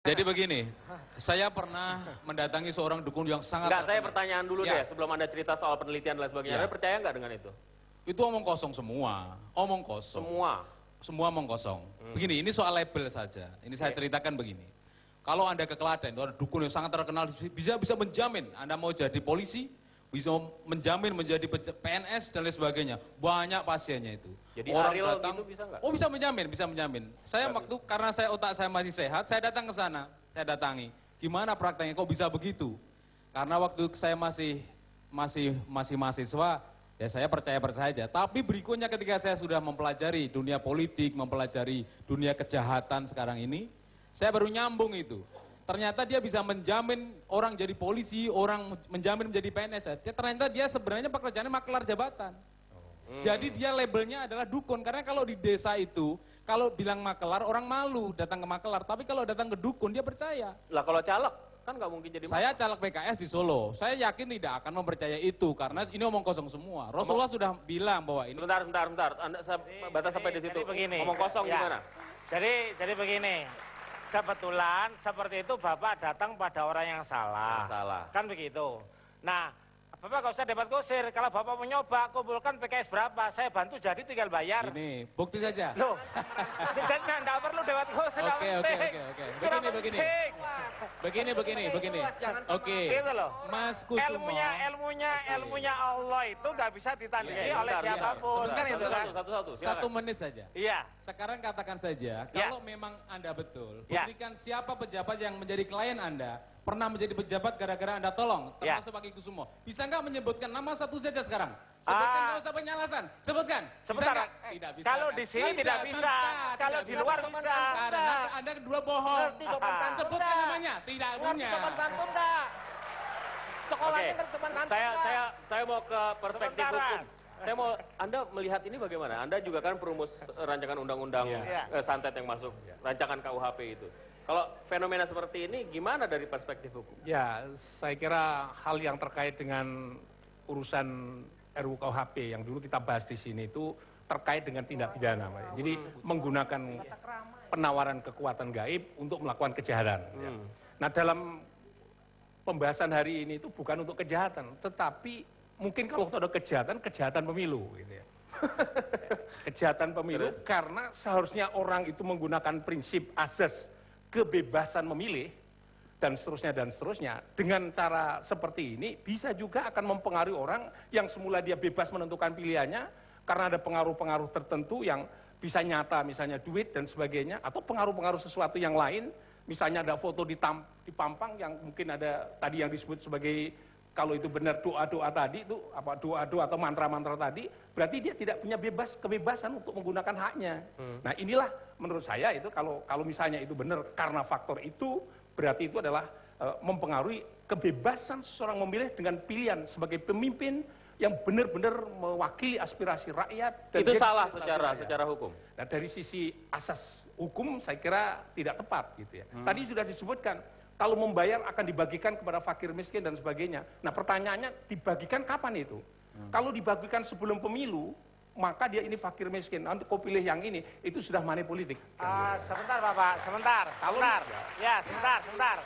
Jadi begini, saya pernah mendatangi seorang dukun yang sangat... Enggak, saya pertanyaan dulu Ya. deh, sebelum Anda cerita soal penelitian dan lain sebagainya. Ya. Anda percaya nggak dengan itu? Itu omong kosong semua, omong kosong. Semua omong kosong. Begini, ini soal label saja. Ini saya ceritakan begini. Kalau Anda ke Klaten, itu ada dukun yang sangat terkenal, bisa menjamin Anda mau jadi polisi, bisa menjamin menjadi PNS dan lain sebagainya. Banyak pasiennya itu. Jadi orang Ariel datang, gitu bisa nggak? Oh bisa menjamin. Saya waktu karena otak saya masih sehat, saya datang ke sana, saya datangi. Gimana prakteknya kok bisa begitu? Karena waktu saya masih mahasiswa, ya saya percaya saja. Tapi berikutnya ketika saya sudah mempelajari dunia politik, mempelajari dunia kejahatan sekarang ini, saya baru nyambung itu. Ternyata dia bisa menjamin orang jadi polisi, orang menjamin menjadi PNS. Ternyata dia sebenarnya pekerjaannya maklar jabatan. Jadi dia labelnya adalah dukun. Karena kalau di desa itu, kalau bilang maklar, orang malu datang ke maklar. Tapi kalau datang ke dukun, dia percaya. Lah kalau caleg, kan nggak mungkin jadi Saya caleg PKS di Solo. Saya yakin tidak akan mempercayai itu. Karena ini omong kosong semua. Rasulullah sudah bilang bahwa ini... Bentar. Anda batas sampai di situ. Begini, Omong kosong ya. gimana? Jadi begini. Kebetulan seperti itu Bapak datang pada orang yang salah. Kan begitu. Nah, Bapak nggak usah debat kusir. Kalau Bapak mau nyoba, kumpulkan PKS berapa, saya bantu jadi tinggal bayar. Ini, bukti saja. Loh, nggak perlu debat kusir. Oke. Begini. Oke. Gitu loh. Mas Kusumo. Ilmunya Allah itu nggak bisa ditandingi oleh siapapun. Kan itu kan. Satu-satu. 1 menit saja. Iya. Sekarang katakan saja, kalau memang Anda betul, buktikan siapa pejabat yang menjadi klien Anda, pernah menjadi pejabat gara-gara Anda tolong, termasuk Pak Kusumo. Bisa nggak menyebutkan nama satu saja sekarang? Sebutkan, nggak usah penyalasan. Sebutkan. Sebentar. Tidak bisa. Kalau di sini tidak bisa. Kalau di luar bisa. Karena Anda kedua bohong. Sebutkan namanya. Tidak punya. Oke. Saya mau ke perspektif hukum. Anda melihat ini bagaimana? Anda juga kan perumus rancangan undang-undang santet yang masuk rancangan KUHP itu. Kalau fenomena seperti ini gimana dari perspektif hukum? Ya, saya kira hal yang terkait dengan urusan RUU KUHP yang dulu kita bahas di sini itu terkait dengan tindak pidana. Jadi menggunakan penawaran kekuatan gaib untuk melakukan kejahatan. Nah, dalam pembahasan hari ini itu bukan untuk kejahatan, tetapi mungkin kalau ada kejahatan pemilu gitu ya. Kejahatan pemilu karena seharusnya orang itu menggunakan prinsip asas kebebasan memilih dan seterusnya dengan cara seperti ini bisa juga akan mempengaruhi orang yang semula dia bebas menentukan pilihannya karena ada pengaruh-pengaruh tertentu yang bisa nyata, misalnya duit dan sebagainya, atau pengaruh-pengaruh sesuatu yang lain, misalnya ada foto dipampang yang mungkin ada tadi yang disebut sebagai, kalau itu benar doa-doa tadi, itu apa doa-doa atau mantra-mantra tadi, berarti dia tidak punya kebebasan untuk menggunakan haknya. Nah, inilah menurut saya itu kalau misalnya itu benar karena faktor itu, berarti itu adalah mempengaruhi kebebasan seseorang memilih dengan pilihan sebagai pemimpin yang benar-benar mewakili aspirasi rakyat. Dan itu salah secara hukum. Nah, dari sisi asas hukum saya kira tidak tepat gitu ya. Tadi sudah disebutkan kalau membayar akan dibagikan kepada fakir miskin dan sebagainya. Nah, pertanyaannya dibagikan kapan itu? Kalau dibagikan sebelum pemilu, maka dia ini fakir miskin. Nanti kau pilih yang ini, itu sudah money politik. Sebentar Bapak, sebentar. Ya, sebentar.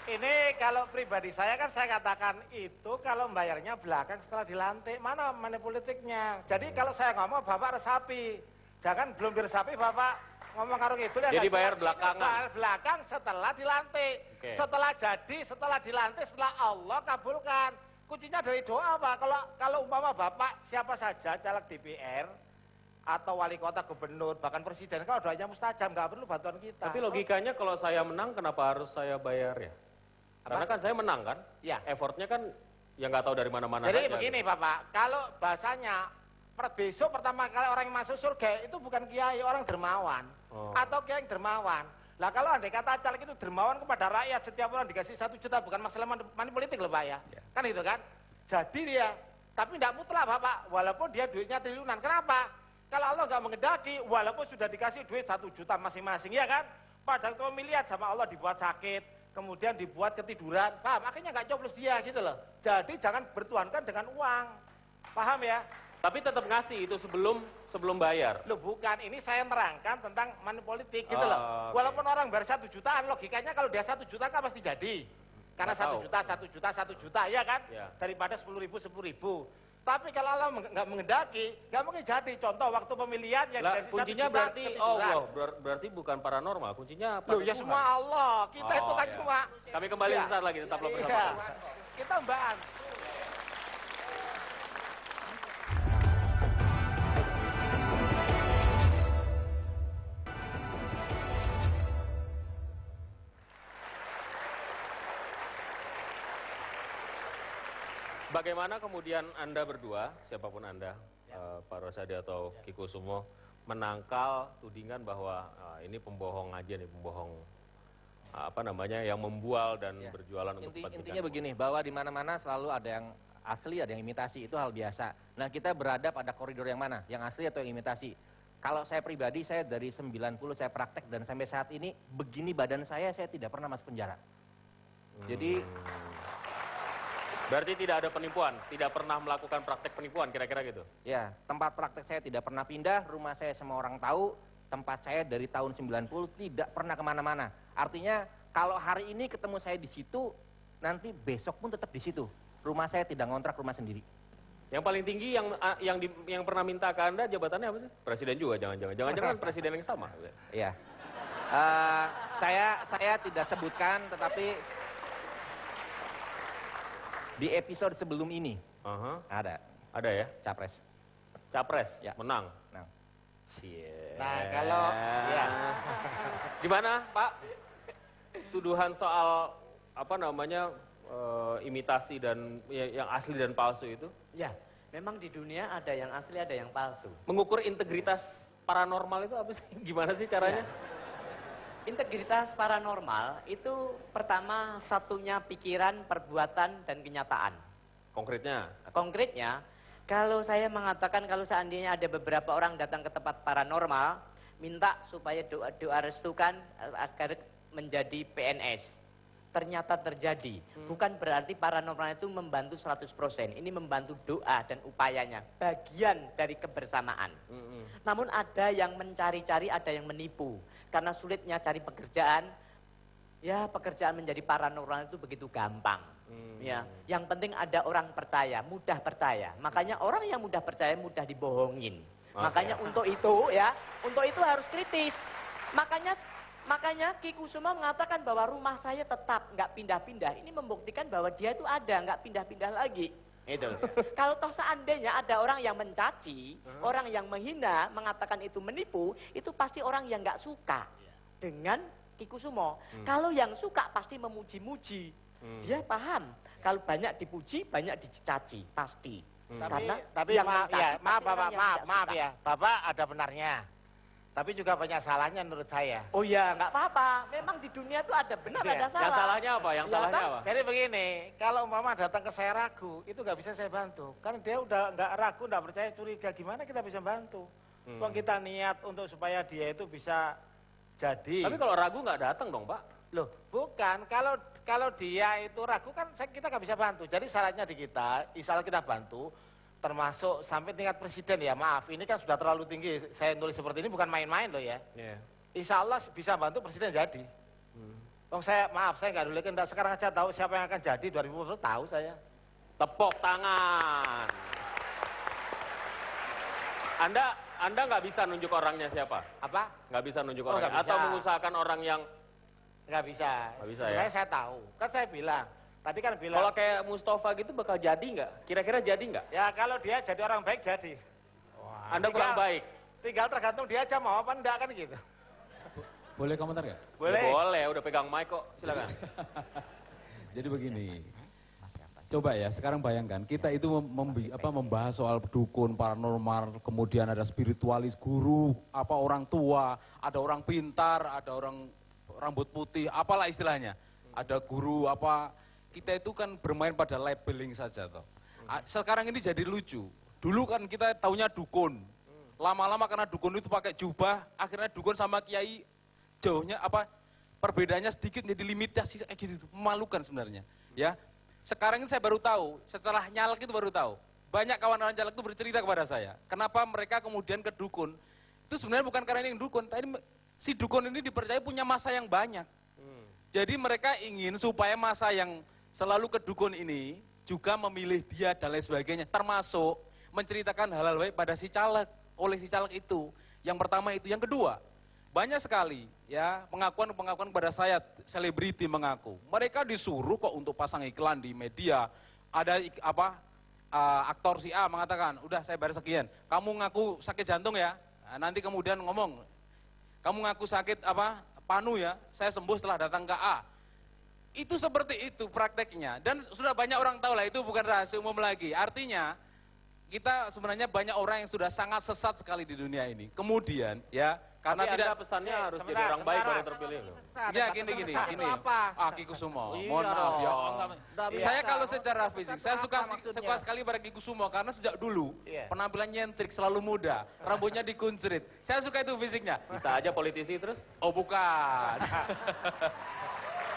Ini kalau pribadi saya kan saya katakan itu kalau bayarnya belakang setelah dilantik. Mana money politiknya? Jadi kalau saya ngomong Bapak resapi. Jangan belum diresapi Bapak ngomong karung itu. Jadi bayar belakangan. Belakang setelah dilantik. Setelah jadi, setelah dilantik, setelah Allah kabulkan. Kuncinya dari doa Pak. Kalau umpama Bapak siapa saja caleg DPR atau wali kota, gubernur, bahkan presiden, kalau doanya mustajab, nggak perlu bantuan kita. Tapi logikanya kalau saya menang, kenapa harus saya bayar ya? Karena kan saya menang kan? Ya. Effortnya kan ya nggak tahu dari mana-mana. Jadi begini Bapak, kalau bahasanya besok pertama kali orang yang masuk surga itu bukan kiai, orang dermawan. Atau kiai yang dermawan. Lah kalau andai kata caleg itu dermawan kepada rakyat, setiap orang dikasih 1 juta, bukan masalah money politik loh Pak ya. Kan itu kan? Jadi dia, tapi tidak mutlak Bapak, walaupun dia duitnya triliunan. Kenapa? Kalau Allah nggak mengendaki, walaupun sudah dikasih duit 1 juta masing-masing, ya kan? Padahal kalau melihat sama Allah dibuat sakit, kemudian dibuat ketiduran, paham? Akhirnya nggak coblos dia gitu loh. Jadi jangan bertuhankan dengan uang, paham ya? Tapi tetap ngasih itu sebelum bayar. Loh bukan, ini saya nerangkan tentang money politik gitu Oh, loh. oke. Walaupun orang bayar 1 jutaan, logikanya kalau dia 1 juta kan pasti jadi. Karena Nggak 1 tahu. juta, 1 juta, 1 juta, ya kan? Ya. Daripada 10.000, 10.000. Tapi kalau Allah nggak menghendaki, nggak mungkin jadi. Contoh waktu pemilihan yang Lah, dikasih 1 kuncinya juta berarti ketiduran. berarti bukan paranormal, kuncinya pada Loh ya Tuhan. semua Allah, kita itu kan iya. cuma. Kami kembali Iya. sesaat lagi, tetaplah bersama Iya. kami. Kita mbak. Bagaimana kemudian Anda berdua, siapapun Anda, Pak Rosadi atau Kiko Sumo, menangkal tudingan bahwa ini pembohong aja nih, pembohong yang membual dan berjualan untuk kepentingan. Intinya begini, bahwa di mana-mana selalu ada yang asli, ada yang imitasi, itu hal biasa. Nah, kita berada pada koridor yang mana, yang asli atau yang imitasi. Kalau saya pribadi, saya dari 90 saya praktek dan sampai saat ini begini badan saya tidak pernah masuk penjara. Jadi Berarti tidak ada penipuan, tidak pernah melakukan praktek penipuan, kira-kira gitu? ya, tempat praktek saya tidak pernah pindah, rumah saya semua orang tahu, tempat saya dari tahun 90 tidak pernah kemana-mana. Artinya kalau hari ini ketemu saya di situ, nanti besok pun tetap di situ. Rumah saya tidak ngontrak rumah sendiri. Yang paling tinggi yang pernah minta ke Anda jabatannya apa sih? Presiden juga, jangan-jangan presiden yang sama. Iya. Saya tidak sebutkan, tetapi di episode sebelum ini ada Ada ya? capres. Capres, Ya. menang. Nah, Nah kalau ya. Gimana Pak? Tuduhan soal imitasi dan yang asli dan palsu itu? Ya, memang di dunia ada yang asli, ada yang palsu. Mengukur integritas paranormal itu apa sih? Gimana sih caranya? Integritas paranormal itu pertama satunya pikiran, perbuatan, dan kenyataan. Konkretnya? Konkretnya, kalau saya mengatakan kalau seandainya ada beberapa orang datang ke tempat paranormal, minta supaya doa restukan agar menjadi PNS. Ternyata terjadi. Bukan berarti paranormal itu membantu 100%. Ini membantu doa dan upayanya. Bagian dari kebersamaan. Namun ada yang mencari-cari, ada yang menipu. Karena sulitnya cari pekerjaan, ya pekerjaan menjadi paranormal itu begitu gampang. Ya, yang penting ada orang percaya, mudah percaya. Makanya orang yang mudah percaya mudah dibohongin. Makanya untuk itu harus kritis. Makanya Ki Kusumo mengatakan bahwa rumah saya tetap nggak pindah-pindah. Ini membuktikan bahwa dia itu ada, nggak pindah-pindah lagi. Itu. Kalau toh seandainya ada orang yang mencaci, orang yang menghina, mengatakan itu menipu, itu pasti orang yang nggak suka dengan Ki Kusumo. Kalau yang suka pasti memuji-muji. Dia paham. Kalau banyak dipuji, banyak dicaci, pasti. Tapi yang maaf mencaci ya, pasti maaf orang Bapak, yang tidak maaf suka. ya. Bapak ada benarnya. Tapi juga banyak salahnya menurut saya. Oh ya, nggak apa-apa. Memang di dunia itu ada benar, Iya. ada salah. Yang salahnya apa? Yang Ya, salahnya toh? apa? Jadi begini, kalau umpama datang ke saya ragu, itu nggak bisa saya bantu. Karena dia udah nggak ragu, nggak percaya, curiga. Gimana kita bisa bantu? Kalau kita niat untuk supaya dia itu bisa jadi. Tapi kalau ragu nggak datang dong Pak? Loh, bukan. Kalau dia itu ragu kan kita nggak bisa bantu. Jadi syaratnya di kita, insya Allah kita bantu, termasuk sampai tingkat presiden ya. Maaf, ini kan sudah terlalu tinggi. Saya nulis seperti ini bukan main-main loh ya. Insya Allah bisa bantu presiden jadi. Saya nggak dulu kan sekarang aja tahu siapa yang akan jadi 2020 tahu saya. Tepuk tangan. Anda nggak bisa nunjuk orangnya siapa? Apa? Nggak bisa nunjuk Oh, orangnya? nggak bisa. Atau mengusahakan orang yang... Nggak bisa. Nggak bisa, Sebenarnya ya? saya tahu. Kan saya bilang. Tadi kan bilang. Kalau kayak Mustafa gitu bakal jadi nggak? Kira-kira jadi nggak? Ya kalau dia jadi orang baik jadi. Anda kurang baik? Tinggal tergantung dia aja mau apa enggak kan gitu. Boleh komentar nggak? Boleh. Ya, boleh, udah pegang mic kok. Silakan. Jadi begini, coba ya sekarang bayangkan kita itu membahas soal dukun, paranormal, kemudian ada spiritualis, guru, orang tua, ada orang pintar, ada orang rambut putih, apalah istilahnya, ada guru kita itu kan bermain pada labeling saja toh. Sekarang ini jadi lucu. Dulu kan kita taunya dukun. Lama-lama karena dukun itu pakai jubah, akhirnya dukun sama kiai jauhnya perbedaannya sedikit jadi limitasi kayak gitu, memalukan sebenarnya. Ya. Sekarang ini saya baru tahu, setelah nyalek itu baru tahu. banyak kawan-kawan caleg itu bercerita kepada saya, kenapa mereka kemudian ke dukun. Itu sebenarnya bukan karena ini dukun, tapi si dukun ini dipercaya punya masa yang banyak. Jadi mereka ingin supaya masa yang selalu ke dukun ini juga memilih dia dan lain sebagainya, termasuk menceritakan hal-hal baik pada si caleg, oleh si caleg itu. Yang pertama itu, yang kedua, banyak sekali ya pengakuan-pengakuan kepada saya, selebriti mengaku. Mereka disuruh kok untuk pasang iklan di media. Ada aktor si A mengatakan, udah saya bayar sekian, kamu ngaku sakit jantung ya, nah, nanti kemudian ngomong, kamu ngaku sakit panu ya, saya sembuh setelah datang ke A. Itu seperti itu prakteknya, dan sudah banyak orang tahu lah, itu bukan rahasia umum lagi. Artinya, kita sebenarnya banyak orang yang sudah sangat sesat sekali di dunia ini. Kemudian ya, karena tapi tidak pesannya harus jadi orang baik baru terpilih loh. Ya gini. Ki Kusumo, mohon maaf ya. Saya kalau secara fisik, saya suka sekali pada Ki Kusumo karena sejak dulu penampilannya nyentrik, selalu muda, rambutnya dikuncrit. Saya suka itu fisiknya. Bisa aja politisi terus? Oh bukan.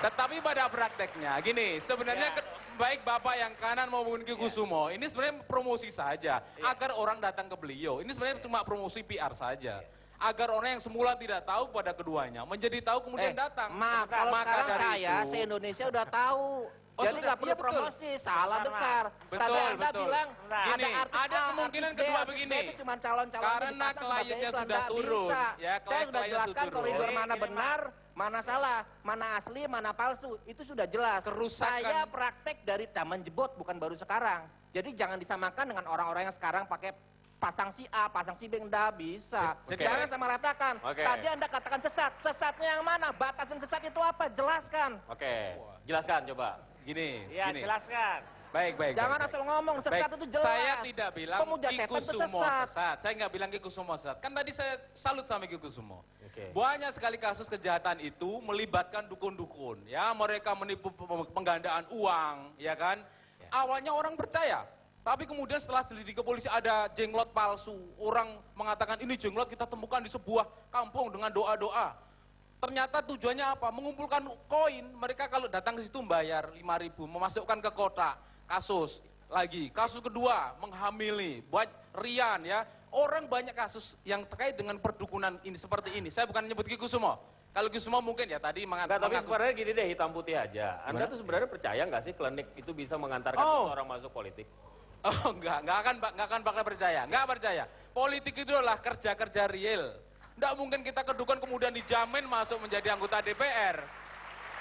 Tetapi pada prakteknya, gini, sebenarnya baik Bapak yang kanan maupun Ki Kusumo, ini sebenarnya promosi saja, agar orang datang ke beliau. Ini sebenarnya cuma promosi PR saja. Agar orang yang semula tidak tahu pada keduanya, menjadi tahu kemudian datang. Maaf, kalau Maka sekarang dari saya, itu, se-Indonesia udah tahu. Oh, Jadi sudah? nggak perlu Iya, betul. promosi, salah besar. Betul, Tadi Anda betul. bilang, Gini, artis ada A, kemungkinan artis B, kedua artis B begini. itu cuma calon-calon Karena dipasang sebagai kliennya iklan, sudah nggak turun. bisa. Ya, Saya sudah kliennya jelaskan turun. koridor Ini- mana ini, benar, mana salah, mana asli, mana palsu. Itu sudah jelas. Kerusakan. Saya praktek dari zaman jebot, bukan baru sekarang. Jadi jangan disamakan dengan orang-orang yang sekarang pakai pasang si A, pasang si B, enggak bisa. Oke. Jangan sama ratakan. Oke. Tadi Anda katakan sesat. Sesatnya yang mana? Batasan sesat itu apa? Jelaskan. Oke, jelaskan coba. Gini, Iya, gini. jelaskan. Baik. Jangan baik. asal ngomong, sesat Baik, itu jelas. Saya tidak bilang Pemuja Ki setan itu Kusumo sesat. sesat. Saya nggak bilang Ki Kusumo sesat. Kan tadi saya salut sama Ki Kusumo. Oke. Banyak sekali kasus kejahatan itu melibatkan dukun-dukun. Ya, mereka menipu penggandaan uang, ya kan? Awalnya orang percaya. Tapi kemudian setelah selidiki polisi ada jenglot palsu. Orang mengatakan ini jenglot kita temukan di sebuah kampung dengan doa-doa. Ternyata tujuannya apa? Mengumpulkan koin. Mereka kalau datang ke situ membayar 5.000, memasukkan ke kotak. Kasus lagi. Kasus kedua, menghamili. Buat rian ya. Orang banyak kasus yang terkait dengan perdukunan ini seperti ini. Saya bukan menyebut Ki Kusumo. Kalau Ki Kusumo mungkin ya tadi Enggak, tapi sebenarnya gini deh, hitam putih aja. Anda tuh sebenarnya percaya nggak sih klinik itu bisa mengantarkan seseorang masuk politik? Oh enggak akan bakal percaya, enggak percaya. Politik itu adalah kerja-kerja real. Enggak mungkin kita kedukan kemudian dijamin masuk menjadi anggota DPR.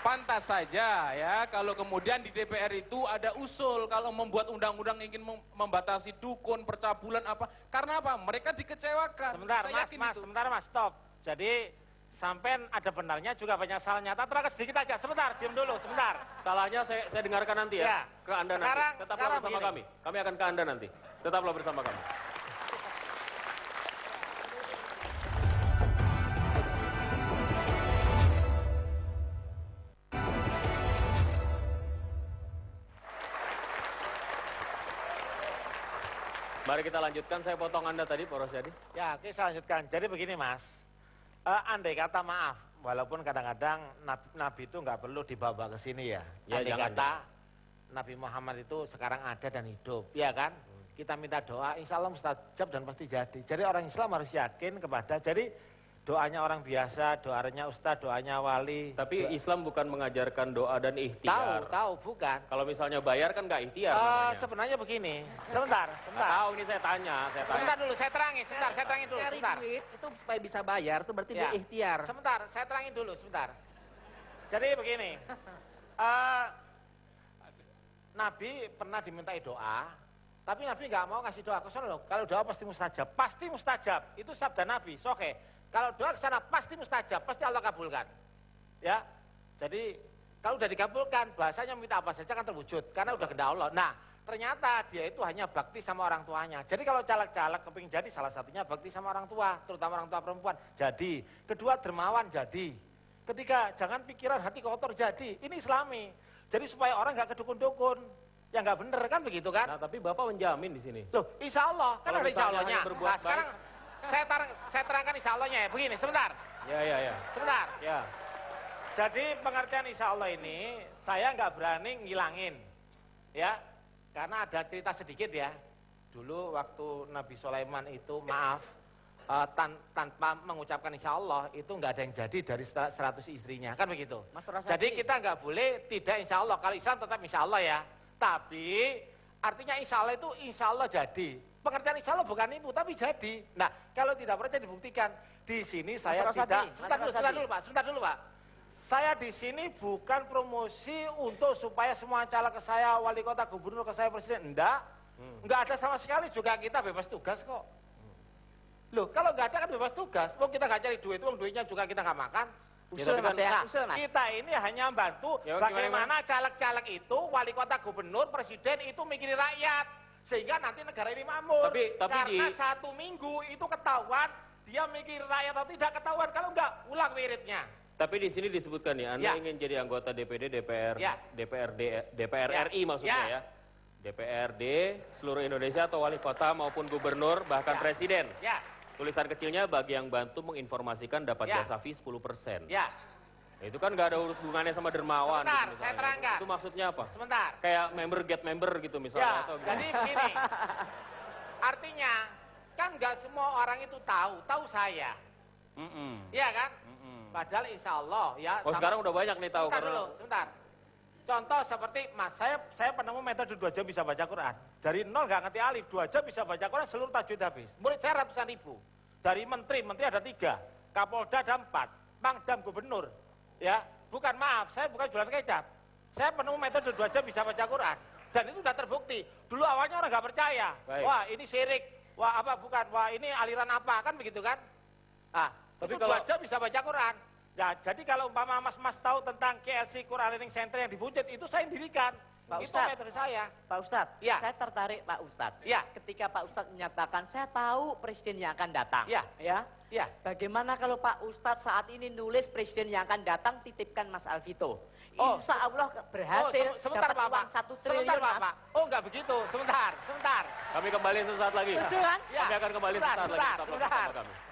Pantas saja ya kalau kemudian di DPR itu ada usul kalau membuat undang-undang ingin membatasi dukun, percabulan apa. Karena apa? Mereka dikecewakan. Sebentar, Saya Mas, yakin Mas, itu. sebentar, Mas, stop. Jadi, sampai ada benarnya juga banyak salah nyata. Terakhir sedikit aja, sebentar, diam dulu, sebentar. Salahnya saya dengarkan nanti ya, Ya. ke Anda Sekarang- nanti. Tetaplah sekarang bersama begini. kami. Kami akan ke Anda nanti. Tetaplah bersama kami. Mari kita lanjutkan, saya potong Anda tadi, Pak Rosyadi. Ya, oke, saya lanjutkan. Jadi begini, Mas. Andai kata maaf, walaupun kadang-kadang Nabi itu nggak perlu dibawa ke sini ya. Ya, Andai jangan, kata Nabi Muhammad itu sekarang ada dan hidup, ya kan? Kita minta doa, insya Allah mustajab dan pasti jadi. Jadi orang Islam harus yakin kepada, jadi doanya orang biasa, doanya ustadz, doanya wali. Tapi Islam bukan mengajarkan doa dan ikhtiar. Tahu, bukan. Kalau misalnya bayar kan nggak ikhtiar namanya. Sebenarnya begini, sebentar. Nggak tahu, ini saya tanya. Sebentar dulu, saya terangin, sebentar, saya terangin dulu, Cari sebentar. duit itu supaya bisa bayar, itu berarti Ya. dia ikhtiar. Sebentar, saya terangin dulu, sebentar. Jadi begini, Nabi pernah dimintai doa, tapi Nabi nggak mau kasih doa ke sana loh. Kalau doa pasti mustajab, itu sabda Nabi. Oke, kalau doa ke sana pasti mustajab, pasti Allah kabulkan. Ya, jadi kalau udah dikabulkan, bahasanya minta apa saja kan terwujud, karena udah kehendak Allah. Nah, ternyata dia itu hanya bakti sama orang tuanya. Jadi kalau caleg-caleg kepingin jadi, salah satunya bakti sama orang tua, terutama orang tua perempuan. Jadi, kedua dermawan jadi. Ketiga, jangan pikiran hati kotor jadi. Ini Islami. Jadi supaya orang nggak kedukun-dukun, yang nggak bener kan begitu kan? Nah, tapi Bapak menjamin di sini. Loh, insya Allah, kan Kalau ada insya misalnya Allahnya. hanya berbuat Nah, sekarang saya terangkan insya Allahnya ya. Begini, sebentar, Ya. sebentar. Ya. Jadi pengertian insya Allah ini, saya nggak berani ngilangin. Ya, karena ada cerita sedikit ya. dulu waktu Nabi Sulaiman itu maaf, tanpa mengucapkan insya Allah itu nggak ada yang jadi dari 100 istrinya, kan begitu. Mas Rasadi. Jadi kita nggak boleh tidak insya Allah. Kalau Islam tetap insya Allah ya. Tapi artinya insya Allah itu insya Allah jadi. Pengertian insya Allah bukan ibu tapi jadi. Nah kalau tidak percaya dibuktikan. Di sini saya Mas Rasadi, tidak. Mas Sebentar dulu Pak. Saya di sini bukan promosi untuk supaya semua caleg ke saya, wali kota, gubernur ke saya, presiden. Enggak. Enggak ada sama sekali, juga kita bebas tugas kok. Loh, kalau nggak ada kan bebas tugas. Wong kita nggak cari duit, wong duitnya juga kita nggak makan. Usul Mas ya, usul Mas. Kita ini hanya bantu Ya, bagaimana caleg-caleg itu, wali kota, gubernur, presiden itu mikirin rakyat. Sehingga nanti negara ini makmur. Tapi Karena 1 minggu itu ketahuan, dia mikir rakyat atau tidak ketahuan. Kalau nggak, ulang wiridnya. Tapi di sini disebutkan ya, Anda Ya. ingin jadi anggota DPD, DPR, Ya. DPR Ya. RI maksudnya Ya. ya. DPRD seluruh Indonesia atau wali kota maupun gubernur bahkan Ya. presiden. Ya, Tulisan kecilnya bagi yang bantu menginformasikan dapat Ya. jasa fee 10%. ya. Itu kan nggak ada hubungannya sama dermawan. Sebentar, gitu saya misalnya. terangkan. Itu maksudnya apa? Sebentar. Kayak member get member gitu misalnya Ya, atau jadi gimana? begini. Artinya, kan nggak semua orang itu tahu saya. Iya kan? Padahal insya Allah ya. Oh sekarang udah banyak nih tahu Sebentar karena dulu, sebentar. Contoh seperti Mas, saya penemu metode 2 jam bisa baca Quran. Dari 0 nggak ngerti alif, 2 jam bisa baca Quran seluruh tajwid habis. Murid saya ratusan ribu. Dari menteri ada 3, Kapolda ada 4, Pangdam gubernur. Ya, bukan maaf, saya bukan jualan kecap. Saya penemu metode 2 jam bisa baca Quran. Dan itu sudah terbukti. Dulu awalnya orang nggak percaya. Baik. Wah ini syirik, wah apa bukan, wah ini aliran apa, kan begitu kan? Nah, Tapi itu kalau- 2 jam bisa baca Quran. Ya, jadi kalau umpama mas-mas tahu tentang KLC Quran Learning Center yang di Buncit, itu saya dirikan. Pak Itu Ustadz. metode saya. Pak Ustadz, Ya. saya tertarik Pak Ustadz. Ya. Ketika Pak Ustadz menyatakan, saya tahu presiden yang akan datang. Ya. Ya. Ya. Bagaimana kalau Pak Ustadz saat ini nulis presiden yang akan datang, titipkan Mas Alvito. Oh. Insya Allah berhasil Sebentar dapat Pak. uang 1 triliun, Sebentar Mas. Pak. Oh enggak begitu, sebentar. kami kembali sesaat lagi. Setuju kan? Ya. Kami akan kembali Sebentar, sesaat lagi. sebentar, Tetaplah sebentar. bersama kami.